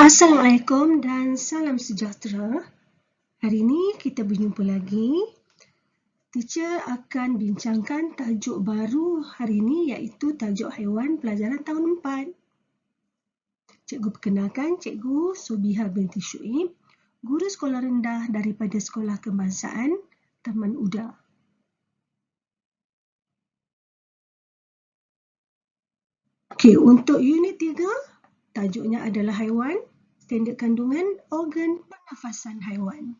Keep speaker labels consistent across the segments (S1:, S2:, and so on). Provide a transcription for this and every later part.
S1: Assalamualaikum dan salam sejahtera. Hari ini kita berjumpa lagi. Teacher akan bincangkan tajuk baru hari ini iaitu tajuk haiwan pelajaran tahun 4. Cikgu perkenalkan Cikgu Subiha binti Syuib, guru sekolah rendah daripada Sekolah Kebangsaan Taman Uda. Okey, untuk unit 3, tajuknya adalah haiwan, standard kandungan, organ pernafasan haiwan.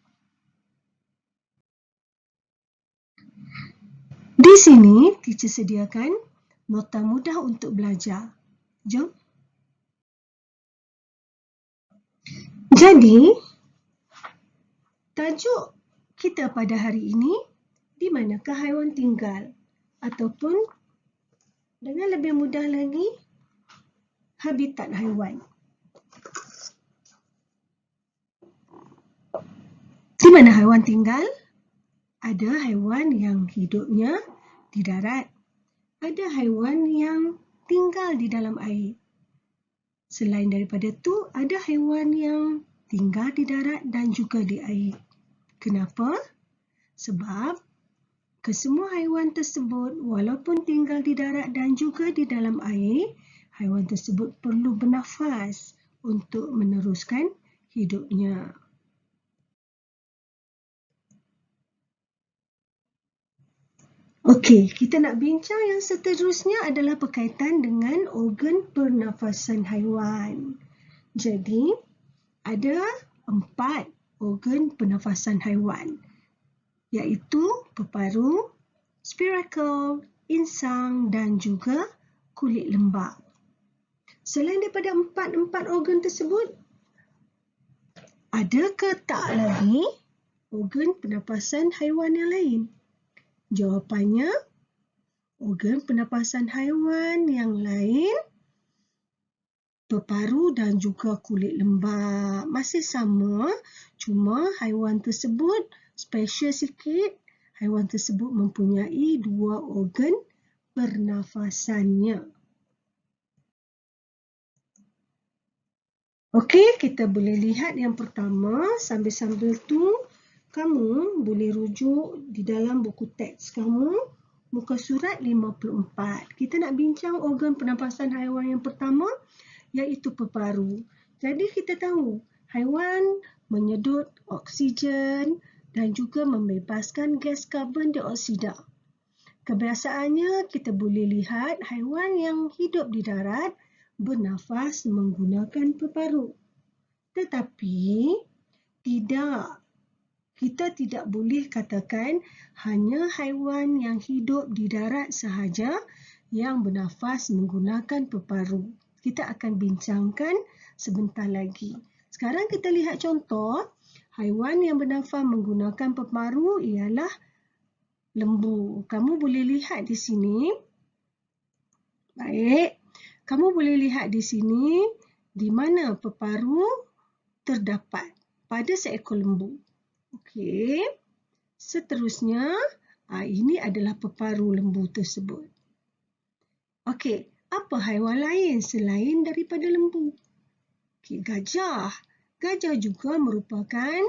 S1: Di sini, teacher sediakan nota mudah untuk belajar. Jom. Jadi, tajuk kita pada hari ini, di manakah haiwan tinggal? Ataupun dengan lebih mudah lagi, habitat haiwan. Di mana haiwan tinggal? Ada haiwan yang hidupnya di darat. Ada haiwan yang tinggal di dalam air. Selain daripada itu, ada haiwan yang tinggal di darat dan juga di air. Kenapa? Sebab kesemua haiwan tersebut walaupun tinggal di darat dan juga di dalam air, haiwan tersebut perlu bernafas untuk meneruskan hidupnya. Okey, kita nak bincang yang seterusnya adalah berkaitan dengan organ pernafasan haiwan. Jadi, ada 4 organ pernafasan haiwan, iaitu peparu, spiracle, insang dan juga kulit lembap. Selain daripada 4 organ tersebut, ada ke tak lagi organ pernafasan haiwan yang lain? Jawapannya, organ pernafasan haiwan yang lain, peparu dan juga kulit lembap. Masih sama, cuma haiwan tersebut special sikit. Haiwan tersebut mempunyai 2 organ pernafasannya. Okey, kita boleh lihat yang pertama. Sambil-sambil tu, kamu boleh rujuk di dalam buku teks kamu, muka surat 54. Kita nak bincang organ pernafasan haiwan yang pertama, iaitu peparu. Jadi kita tahu, haiwan menyedut oksigen dan juga membebaskan gas karbon dioksida. Kebiasaannya kita boleh lihat haiwan yang hidup di darat bernafas menggunakan peparu. Tetapi kita tidak boleh katakan hanya haiwan yang hidup di darat sahaja yang bernafas menggunakan peparu. Kita akan bincangkan sebentar lagi. Sekarang kita lihat contoh. Haiwan yang bernafas menggunakan peparu ialah lembu. Kamu boleh lihat di sini. Baik. Kamu boleh lihat di sini di mana peparu terdapat pada seekor lembu. Okey. Seterusnya, ini adalah peparu lembu tersebut. Okey, apa haiwan lain selain daripada lembu? Okey, gajah. Gajah juga merupakan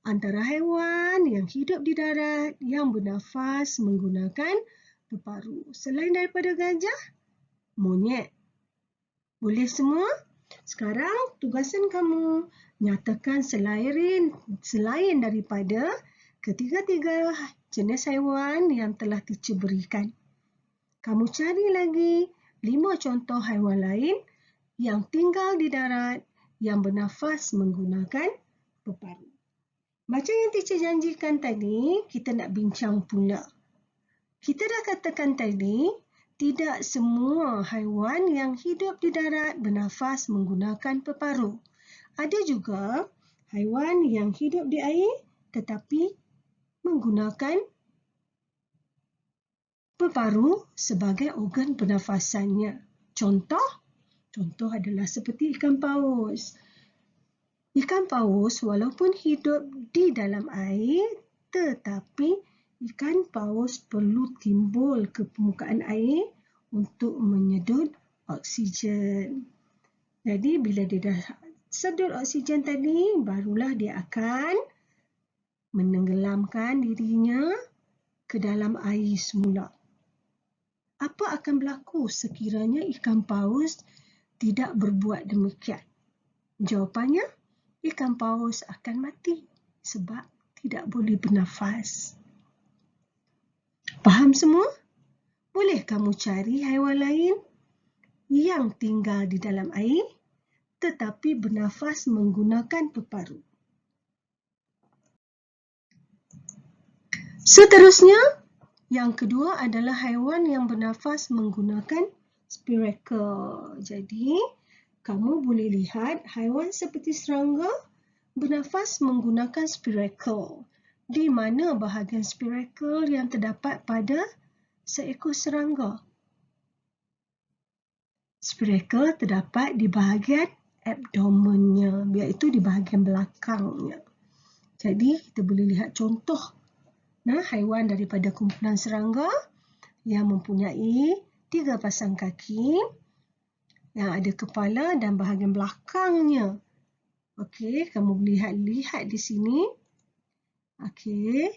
S1: antara haiwan yang hidup di darat yang bernafas menggunakan peparu. Selain daripada gajah, monyet. Boleh semua? Sekarang tugasan kamu nyatakan selain daripada ketiga-tiga jenis haiwan yang telah teacher berikan. Kamu cari lagi 5 contoh haiwan lain yang tinggal di darat yang bernafas menggunakan peparu. Macam yang teacher janjikan tadi, kita nak bincang pula. Kita dah katakan tadi, tidak semua haiwan yang hidup di darat bernafas menggunakan peparu. Ada juga haiwan yang hidup di air tetapi menggunakan peparu sebagai organ pernafasannya. Contoh adalah seperti ikan paus. Ikan paus walaupun hidup di dalam air, tetapi ikan paus perlu timbul ke permukaan air untuk menyedut oksigen. Jadi bila dia dah sedut oksigen tadi, barulah dia akan menenggelamkan dirinya ke dalam air semula. Apa akan berlaku sekiranya ikan paus tidak berbuat demikian? Jawapannya, ikan paus akan mati sebab tidak boleh bernafas. Faham semua? Boleh kamu cari haiwan lain yang tinggal di dalam air tetapi bernafas menggunakan peparu. Seterusnya, yang kedua adalah haiwan yang bernafas menggunakan spiracle. Jadi, kamu boleh lihat haiwan seperti serangga bernafas menggunakan spiracle. Di mana bahagian spiracle yang terdapat pada seekor serangga? Spiracle terdapat di bahagian abdomennya, iaitu di bahagian belakangnya. Jadi, kita boleh lihat contoh haiwan daripada kumpulan serangga yang mempunyai 3 pasang kaki yang ada kepala dan bahagian belakangnya. Okey, kamu boleh lihat di sini. Okey.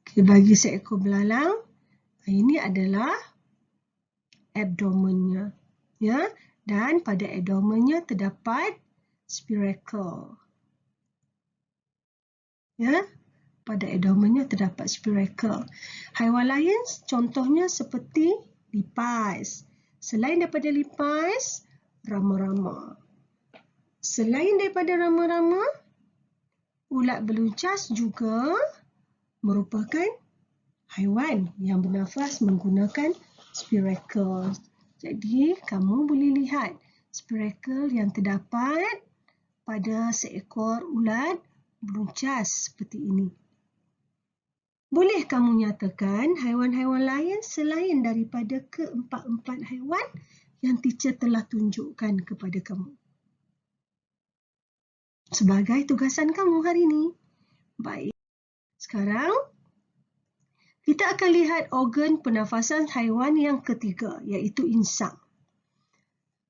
S1: Okey, bagi seekor belalang, ini adalah abdomennya, ya. Dan pada abdomennya terdapat spiracle. Ya, pada abdomennya terdapat spiracle. Haiwan lain contohnya seperti lipas. Selain daripada lipas, rama-rama. Selain daripada rama-rama, ulat beluncas juga merupakan haiwan yang bernafas menggunakan spiracle. Jadi, kamu boleh lihat spiracle yang terdapat pada seekor ulat beluncas seperti ini. Boleh kamu nyatakan haiwan-haiwan lain selain daripada keempat-empat haiwan yang teacher telah tunjukkan kepada kamu? Sebagai tugasan kamu hari ini. Baik. Sekarang, kita akan lihat organ pernafasan haiwan yang ketiga, iaitu insang.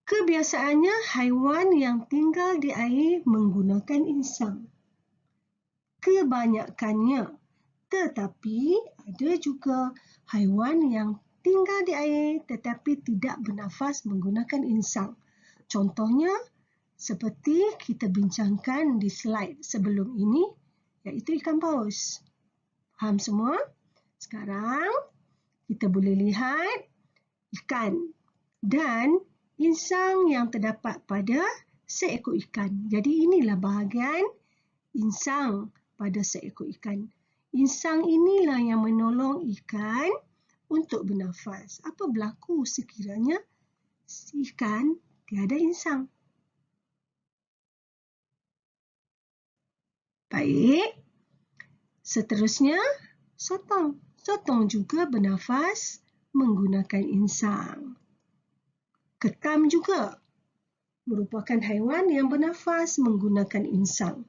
S1: Kebiasaannya, haiwan yang tinggal di air menggunakan insang. Kebanyakannya. Tetapi, ada juga haiwan yang tinggal di air tetapi tidak bernafas menggunakan insang. Contohnya, seperti kita bincangkan di slide sebelum ini, iaitu ikan paus. Faham semua? Sekarang, kita boleh lihat ikan dan insang yang terdapat pada seekor ikan. Jadi, inilah bahagian insang pada seekor ikan. Insang inilah yang menolong ikan untuk bernafas. Apa berlaku sekiranya ikan tiada insang? Baik. Seterusnya, sotong. Sotong juga bernafas menggunakan insang. Ketam juga merupakan haiwan yang bernafas menggunakan insang.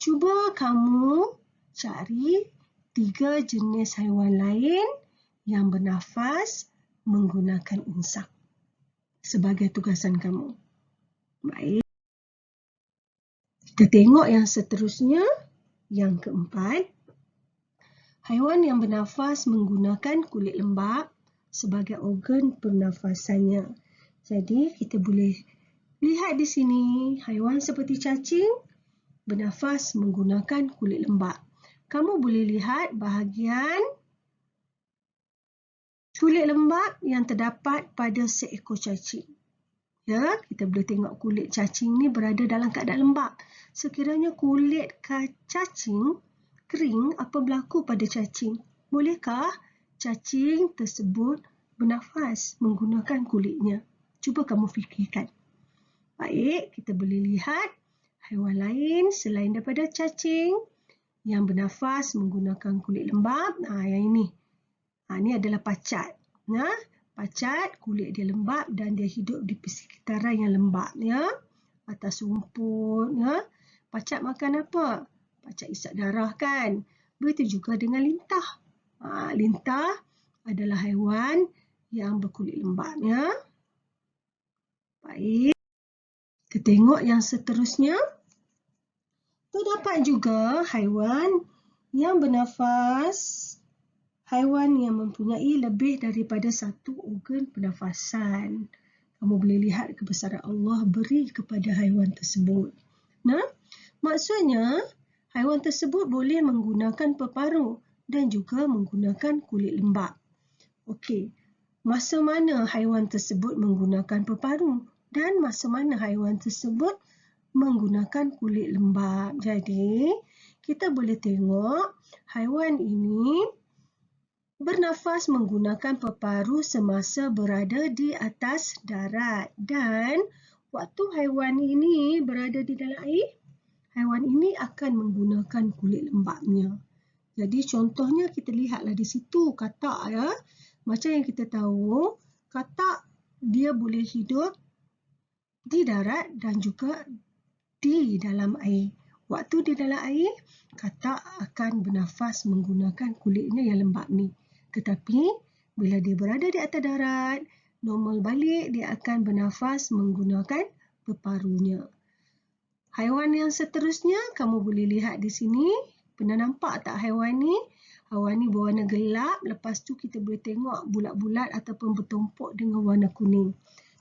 S1: Cuba kamu cari 3 jenis haiwan lain yang bernafas menggunakan insang sebagai tugasan kamu. Baik. Kita tengok yang seterusnya, yang keempat. Haiwan yang bernafas menggunakan kulit lembap sebagai organ pernafasannya. Jadi, kita boleh lihat di sini haiwan seperti cacing bernafas menggunakan kulit lembap. Kamu boleh lihat bahagian kulit lembap yang terdapat pada seekor cacing. Ya, kita boleh tengok kulit cacing ni berada dalam keadaan lembap. Sekiranya kulit cacing kering, apa berlaku pada cacing? Bolehkah cacing tersebut bernafas menggunakan kulitnya? Cuba kamu fikirkan. Baik, kita boleh lihat haiwan lain selain daripada cacing yang bernafas menggunakan kulit lembap. Yang ini. Ini adalah pacat. Pacat, kulit dia lembap dan dia hidup di persekitaran yang lembap. Atas rumput. Pacat makan apa? Pacat isap darah kan? Begitu juga dengan lintah. Lintah adalah haiwan yang berkulit lembap. Baik, kita tengok yang seterusnya. Terdapat juga haiwan yang bernafas, haiwan yang mempunyai lebih daripada satu organ pernafasan. Kamu boleh lihat kebesaran Allah beri kepada haiwan tersebut. Nah, maksudnya haiwan tersebut boleh menggunakan peparuh dan juga menggunakan kulit lembap. Okey, masa mana haiwan tersebut menggunakan peparuh dan masa mana haiwan tersebut menggunakan kulit lembap. Jadi, kita boleh tengok haiwan ini bernafas menggunakan peparuh semasa berada di atas darat. Dan waktu haiwan ini berada di dalam air, haiwan ini akan menggunakan kulit lembapnya. Jadi, contohnya kita lihatlah di situ katak ya. Macam yang kita tahu, katak dia boleh hidup di darat dan juga di dalam air. Waktu di dalam air, katak akan bernafas menggunakan kulitnya yang lembap ni. Tetapi, bila dia berada di atas darat, normal balik, dia akan bernafas menggunakan peparuhnya. Haiwan yang seterusnya, kamu boleh lihat di sini. Pernah nampak tak haiwan ni? Haiwan ni berwarna gelap. Lepas tu kita boleh tengok bulat-bulat ataupun bertumpuk dengan warna kuning.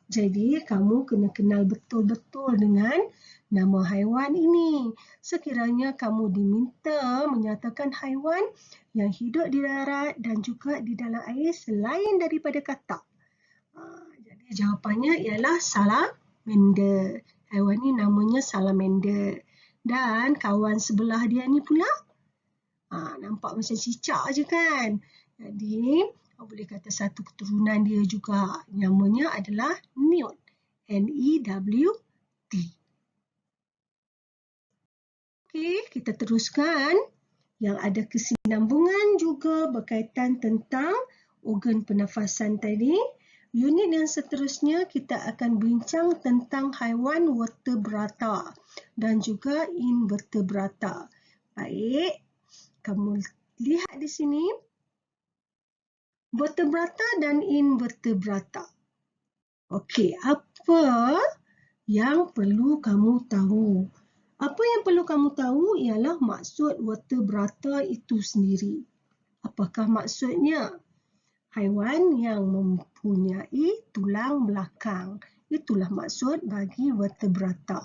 S1: Jadi, kamu kena kenal betul-betul dengan nama haiwan ini. Sekiranya kamu diminta menyatakan haiwan yang hidup di darat dan juga di dalam air selain daripada katak. Jadi jawapannya ialah salamander. Haiwan ini namanya salamander. Dan kawan sebelah dia ni pula, nampak macam cicak je kan. Jadi, boleh kata satu keturunan dia juga. Namanya adalah newt. N-E-W-T. Okey, kita teruskan. Yang ada kesinambungan juga berkaitan tentang organ pernafasan tadi. Unit yang seterusnya kita akan bincang tentang haiwan vertebrata dan juga invertebrata. Baik, kamu lihat di sini. Vertebrata dan invertebrata. Okey, apa yang perlu kamu tahu? Apa yang perlu kamu tahu ialah maksud vertebrata itu sendiri. Apakah maksudnya? Haiwan yang mempunyai tulang belakang. Itulah maksud bagi vertebrata.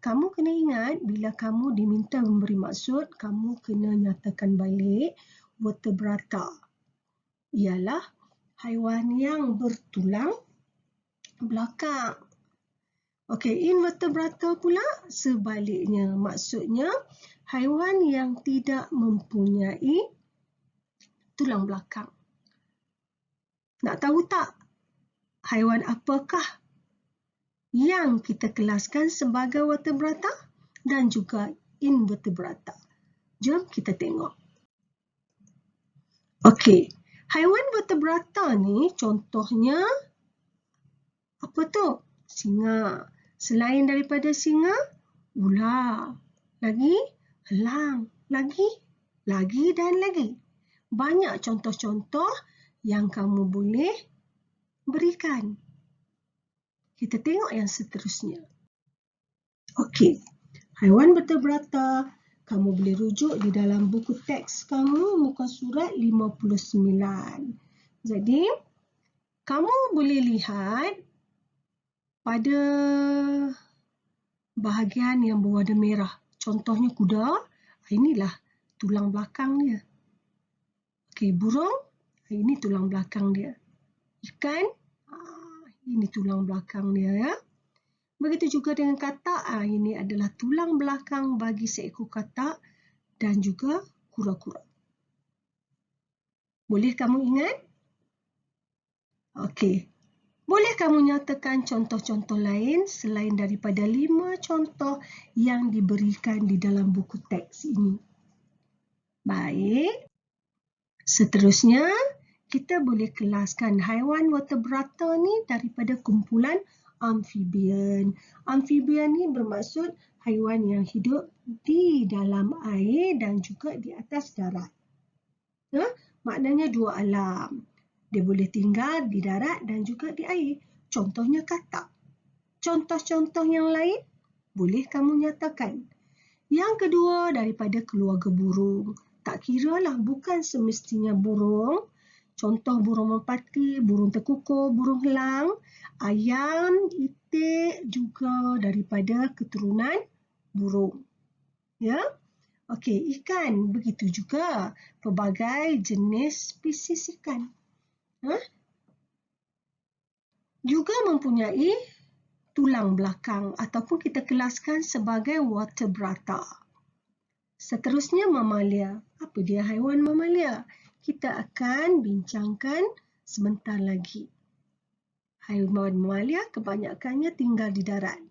S1: Kamu kena ingat bila kamu diminta memberi maksud, kamu kena nyatakan balik vertebrata ialah haiwan yang bertulang belakang. Okey, invertebrata pula sebaliknya. Maksudnya, haiwan yang tidak mempunyai tulang belakang. Nak tahu tak haiwan apakah yang kita kelaskan sebagai vertebrata dan juga invertebrata? Jom kita tengok. Okey, haiwan vertebrata ni contohnya apa tu? Singa. Selain daripada singa, ular. Lagi, elang. Lagi dan lagi. Banyak contoh-contoh yang kamu boleh berikan. Kita tengok yang seterusnya. Okey, haiwan vertebrata kamu boleh rujuk di dalam buku teks kamu muka surat 59. Jadi, kamu boleh lihat pada bahagian yang berwarna merah. Contohnya kuda, inilah tulang belakang dia. Okey, burung, ini tulang belakang dia. Ikan, ini tulang belakang dia ya. Begitu juga dengan katak, ini adalah tulang belakang bagi seekor katak dan juga kura-kura. Boleh kamu ingat? Okey. Boleh kamu nyatakan contoh-contoh lain selain daripada 5 contoh yang diberikan di dalam buku teks ini? Baik. Seterusnya, kita boleh kelaskan haiwan vertebrata ni daripada kumpulan amfibian. Amfibian ni bermaksud haiwan yang hidup di dalam air dan juga di atas darat. Maknanya dua alam. Dia boleh tinggal di darat dan juga di air. Contohnya katak. contoh-contoh yang lain? Boleh kamu nyatakan. Yang kedua, daripada keluarga burung. Tak kiralah, bukan semestinya burung. Contoh burung merpati, burung tekukur, burung helang, ayam, itik juga daripada keturunan burung. Ya? Okey, ikan begitu juga. Pelbagai jenis spesies ikan. Juga mempunyai tulang belakang ataupun kita kelaskan sebagai vertebrata. Seterusnya mamalia. Apa dia haiwan mamalia? Kita akan bincangkan sebentar lagi. Haiwan mamalia kebanyakannya tinggal di darat.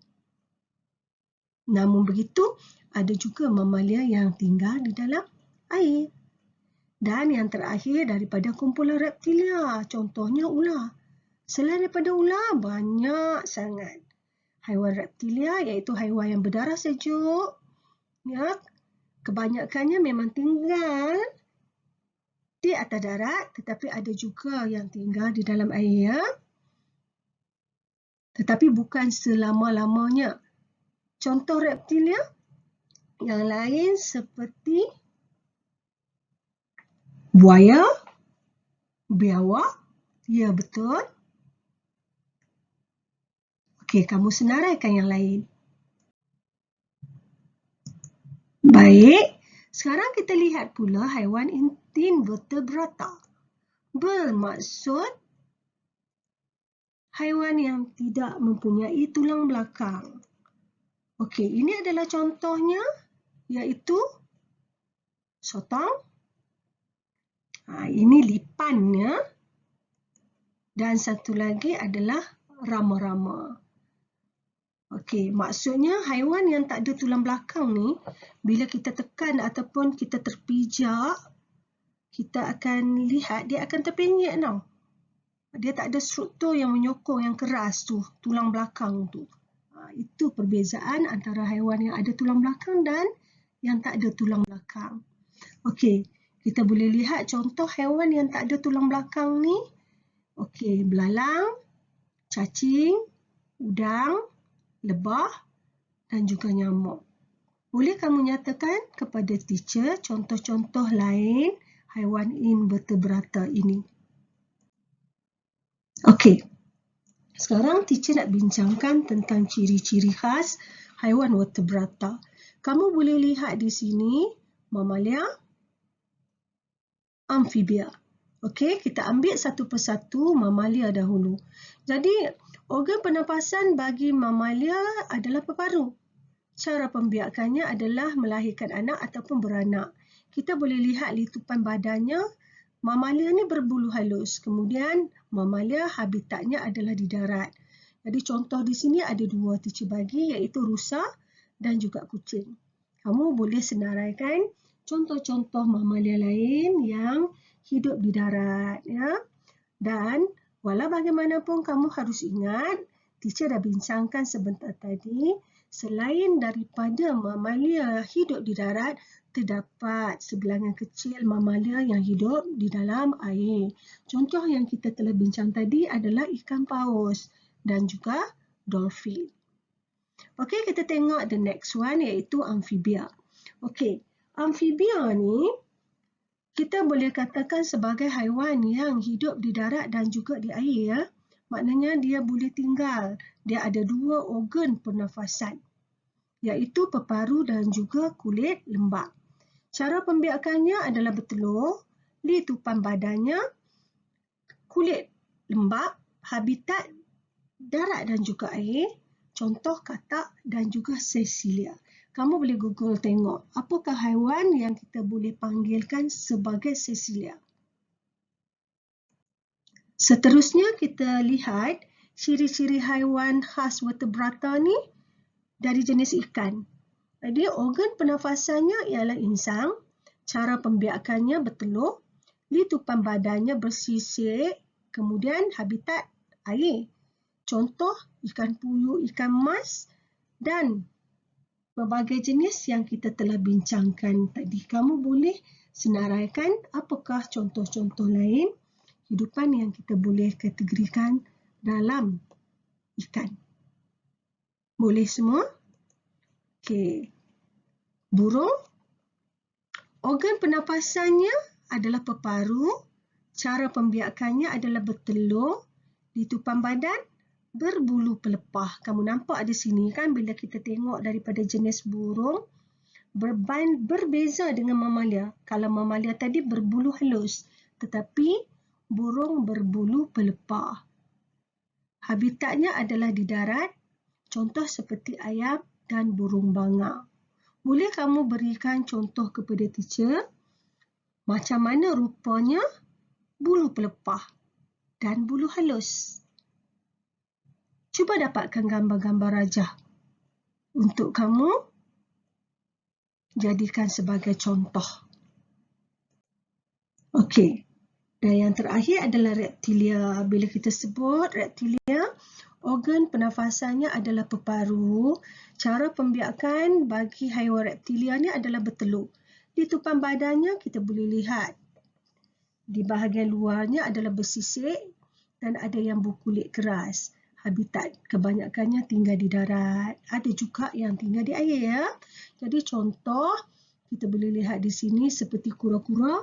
S1: Namun begitu, ada juga mamalia yang tinggal di dalam air. Dan yang terakhir daripada kumpulan reptilia, contohnya ular. Selain daripada ular, banyak sangat haiwan reptilia iaitu haiwan yang berdarah sejuk. Ya, kebanyakannya memang tinggal di atas darat, tetapi ada juga yang tinggal di dalam air. Tetapi bukan selama-lamanya. Contoh reptilia yang lain seperti buaya, biawak. Ya, betul. Okey, kamu senaraikan yang lain. Baik, sekarang kita lihat pula haiwan invertebrata. Bermaksud haiwan yang tidak mempunyai tulang belakang. Okey, ini adalah contohnya iaitu sotong. Ini lipannya. Dan satu lagi adalah rama-rama. Okey, maksudnya haiwan yang tak ada tulang belakang ni, bila kita tekan ataupun kita terpijak, kita akan lihat dia akan terpenyek tau. Dia tak ada struktur yang menyokong yang keras tu, tulang belakang tu. Itu perbezaan antara haiwan yang ada tulang belakang dan yang tak ada tulang belakang. Okey, kita boleh lihat contoh haiwan yang tak ada tulang belakang ni. Okey, belalang, cacing, udang, lebah dan juga nyamuk. Boleh kamu nyatakan kepada teacher contoh-contoh lain haiwan invertebrata ini? Okey, sekarang teacher nak bincangkan tentang ciri-ciri khas haiwan vertebrata. Kamu boleh lihat di sini mamalia, amfibia. Okey, kita ambil satu persatu mamalia dahulu. Jadi, organ pernafasan bagi mamalia adalah peparu. Cara pembiakannya adalah melahirkan anak ataupun beranak. Kita boleh lihat litupan badannya. Mamalia ni berbulu halus. Kemudian mamalia habitatnya adalah di darat. Jadi contoh di sini ada dua teacher bagi iaitu rusa dan juga kucing. Kamu boleh senaraikan contoh-contoh mamalia lain yang hidup di darat. Ya. Dan walau bagaimanapun kamu harus ingat, teacher dah bincangkan sebentar tadi, selain daripada mamalia hidup di darat, terdapat sebilangan kecil mamalia yang hidup di dalam air. Contoh yang kita telah bincang tadi adalah ikan paus dan juga dolphin. Okey, kita tengok the next one iaitu amfibia. Okey, amfibia ni kita boleh katakan sebagai haiwan yang hidup di darat dan juga di air. Ya. Maknanya dia boleh tinggal. Dia ada dua organ pernafasan, iaitu peparu dan juga kulit lembap. Cara pembiakannya adalah bertelur, litupan badannya, kulit lembap, habitat darat dan juga air, contoh katak dan juga sesilia. Kamu boleh Google tengok apakah haiwan yang kita boleh panggilkan sebagai sesilia. Seterusnya kita lihat ciri-ciri haiwan khas vertebrata ni dari jenis ikan. Jadi organ pernafasannya ialah insang, cara pembiakannya bertelur, litupan badannya bersisik, kemudian habitat air. Contoh ikan puyuh, ikan mas dan berbagai jenis yang kita telah bincangkan tadi. Kamu boleh senaraikan apakah contoh-contoh lain hidupan yang kita boleh kategorikan dalam ikan. Boleh semua? Okey. Burung. Organ pernafasannya adalah peparu. Cara pembiakannya adalah bertelur. Di tupan badan, berbulu pelepah. Kamu nampak di sini kan bila kita tengok daripada jenis burung, berbeza dengan mamalia. Kalau mamalia tadi berbulu halus, tetapi burung berbulu pelepah. Habitatnya adalah di darat, contoh seperti ayam dan burung bangau. Boleh kamu berikan contoh kepada teacher macam mana rupanya bulu pelepah dan bulu halus? Cuba dapatkan gambar-gambar rajah untuk kamu jadikan sebagai contoh. Okey. Dan yang terakhir adalah reptilia. Bila kita sebut reptilia, organ pernafasannya adalah peparu. Cara pembiakan bagi haiwan reptilia ni adalah bertelur. Di tupan badannya kita boleh lihat. Di bahagian luarnya adalah bersisik dan ada yang berkulit keras. Habitat kebanyakannya tinggal di darat. Ada juga yang tinggal di air ya. Jadi contoh kita boleh lihat di sini seperti kura-kura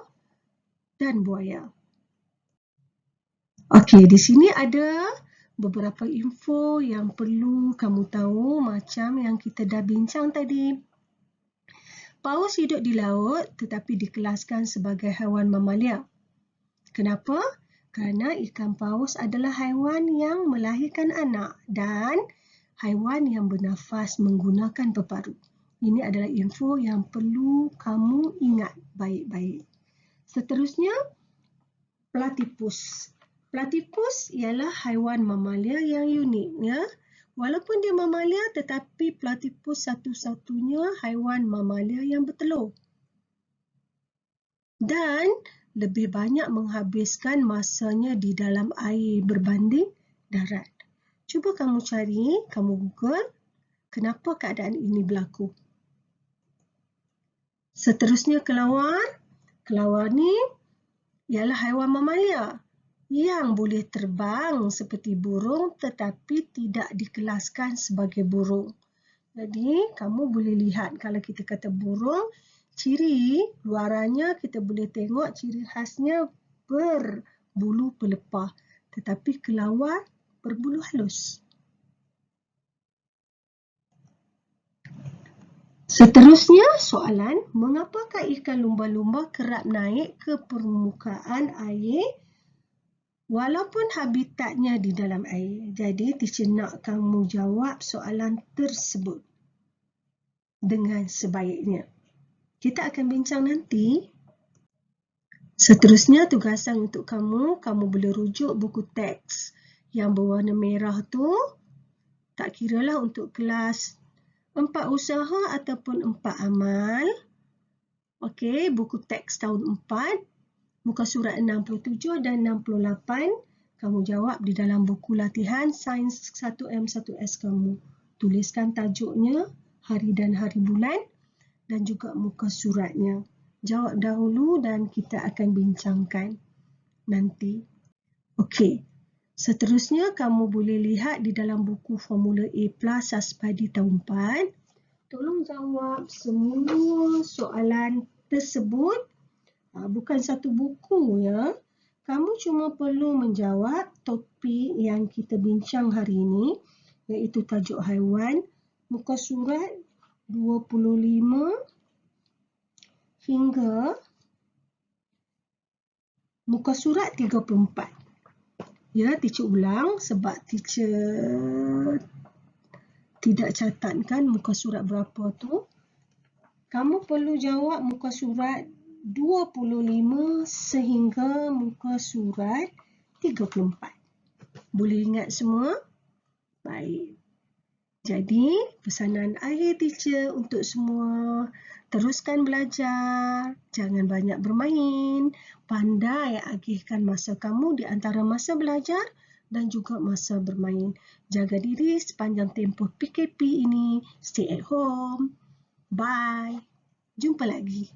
S1: dan buaya. Okey, di sini ada beberapa info yang perlu kamu tahu macam yang kita dah bincang tadi. Paus hidup di laut tetapi dikelaskan sebagai haiwan mamalia. Kenapa? Kerana ikan paus adalah haiwan yang melahirkan anak dan haiwan yang bernafas menggunakan peparu. Ini adalah info yang perlu kamu ingat baik-baik. Seterusnya, platypus. Platypus ialah haiwan mamalia yang unik ya. Walaupun dia mamalia tetapi platypus satu-satunya haiwan mamalia yang bertelur. Dan lebih banyak menghabiskan masanya di dalam air berbanding darat. Cuba kamu cari, kamu Google, kenapa keadaan ini berlaku. Seterusnya kelawar. Kelawar ni ialah haiwan mamalia yang boleh terbang seperti burung tetapi tidak dikelaskan sebagai burung. Jadi, kamu boleh lihat kalau kita kata burung, ciri luarannya kita boleh tengok ciri khasnya berbulu pelepah. Tetapi kelawar berbulu halus. Seterusnya soalan, mengapakah ikan lumba-lumba kerap naik ke permukaan air walaupun habitatnya di dalam air? Jadi, teacher nak kamu jawab soalan tersebut dengan sebaiknya. Kita akan bincang nanti. Seterusnya tugasan untuk kamu, kamu boleh rujuk buku teks yang berwarna merah tu. Tak kiralah untuk kelas 4 usaha ataupun 4 amal. Okey, buku teks tahun 4, muka surat 67 dan 68. Kamu jawab di dalam buku latihan Sains 1M1S kamu. Tuliskan tajuknya, hari dan hari bulan dan juga muka suratnya. Jawab dahulu dan kita akan bincangkan nanti. Okey. Seterusnya kamu boleh lihat di dalam buku Formula A Plus Saspadi tahun 4. Tolong jawab semua soalan tersebut. Bukan satu buku ya. Kamu cuma perlu menjawab topik yang kita bincang hari ini, iaitu tajuk haiwan, muka surat 25 hingga muka surat 34. Ya, teacher ulang sebab teacher tidak catatkan muka surat berapa tu. Kamu perlu jawab muka surat 25 sehingga muka surat 34. Boleh ingat semua? Baik. Jadi, pesanan akhir teacher untuk semua, teruskan belajar, jangan banyak bermain, pandai agihkan masa kamu di antara masa belajar dan juga masa bermain. Jaga diri sepanjang tempoh PKP ini, stay at home. Bye. Jumpa lagi.